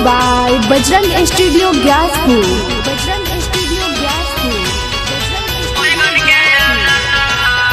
By Bajrang studio Gyaspur.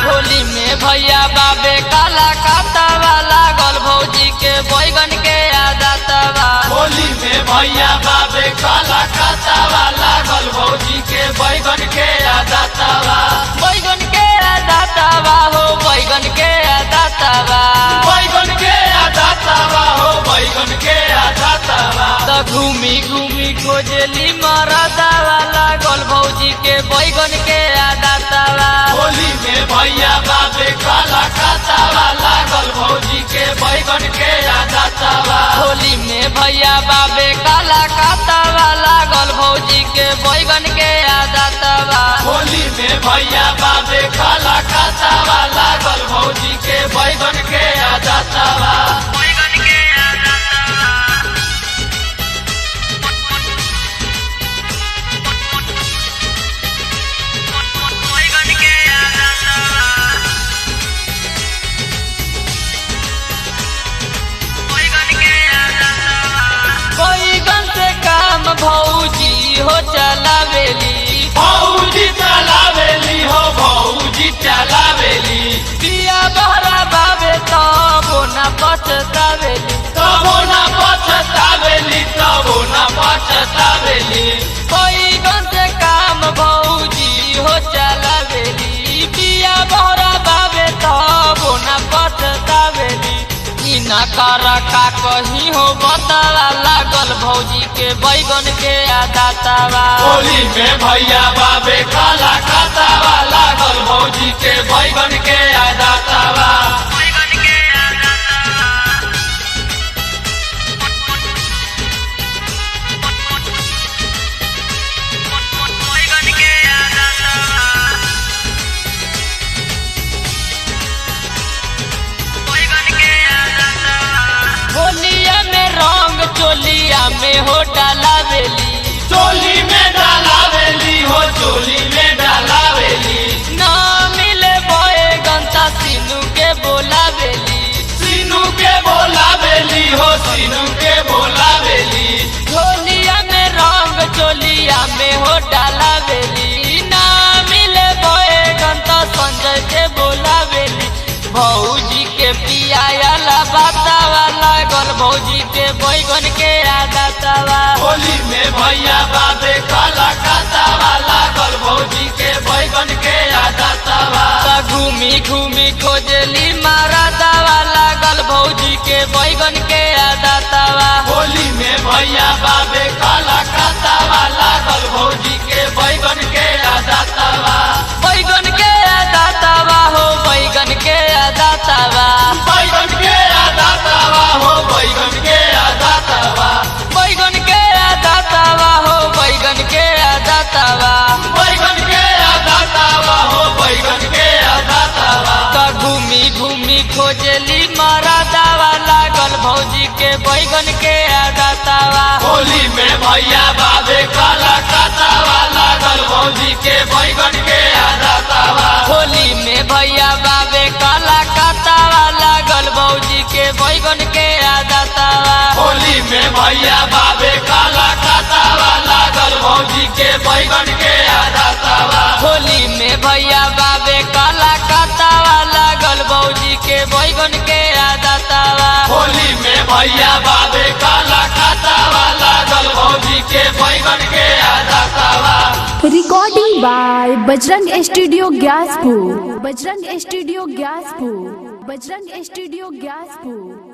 Holi में भैया बाबे काला कातावा लागल भौजी के बैगन के आदतवा। होली में भैया बाबे काला कातावा लागल भौजी के बैगन के आदतवा। बैगन के आदतवा हो बैगन के आदतवा। बैगन के आदतवा हो बैगन के आदतवा। तो घूमी घूमी खोजली मरदावा लागल भौजी के बैगन के आदतवा। होली में भैया बाबे काला कातावा लागल भौजी के बैगन के आदतवा। होली में भैया बाबे काला कातावा लागल भौजी के बैगन के आदतवा। होली में भैया बाबे काला कातावा लागल भौजी के बैगन के आदतवा। भौजी हो चलावेली भौजी चलावेली हो भौजी चलावेली। पिया बहरा बाबे तबो न पछतावेली तबो न पछतावेली तबो न पछतावेली। बैगन से काम भौजी हो चलावेली पिया बहरा बाबे तबो न पछतावेली। न कर का कहीं हो बतावा लागल भौजी के बैगन के आदतवा। होली में भैया बाबे काला कातावा लागल भौजी के बैगन के आदतवा। चोलिया में हो डालावेली चोली में डालावेली हो चोली में डालावेली। ना मिले बैगन ता सीनू के बोलावेली सीनू के बोलावेली हो सीनू के बोलावेली। चोलिया में रंग चोलिया में हो डालावेली ना मिले बैगन ता संजय के बोलावेली। भौजी के पियाला बतावा लागल भौजी के बैगन के आदतवा। होली में भैया बाबे काला कातावा लागल भौजी के बैगन के आदतवा। घूमी घूमी खोजली मरदावा लागल भौजी के बैगन के आदतवा। होली में भैया बाबे काला कातावा लागल भौजी के बैगन के आदतवा। बैगन के आदतवा हो बैगन के आदतवा। बैगन के आदतवा हो बैगन के आदतवा। बैगन के आदतवा हो बैगन के आदतवा। बैगन के आदतवा हो बैगन के आदतवा। घूमी घूमी खोजली मरदावा लागल भौजी के बैगन के आदतवा। होली में भैया बाबे काला कातावा लागल भौजी के बैगन के आदतवा। होली में भैया बाबे काला कातावा लागल भौजी के बैगन के आदतवा। होली में भैया बाबे काला कातावा लागल भौजी के बैगन के आदतवा। होली में भैया बाबे काला कातावा लागल भौजी के बैगन के आदतवा। होली में भैया बाबे काला कातावा लागल भौजी के बैगन के आदतवा। Recording by Bajrang studio Gyaspur. Bajrang studio Gyaspur. Bajrang studio Gyaspur.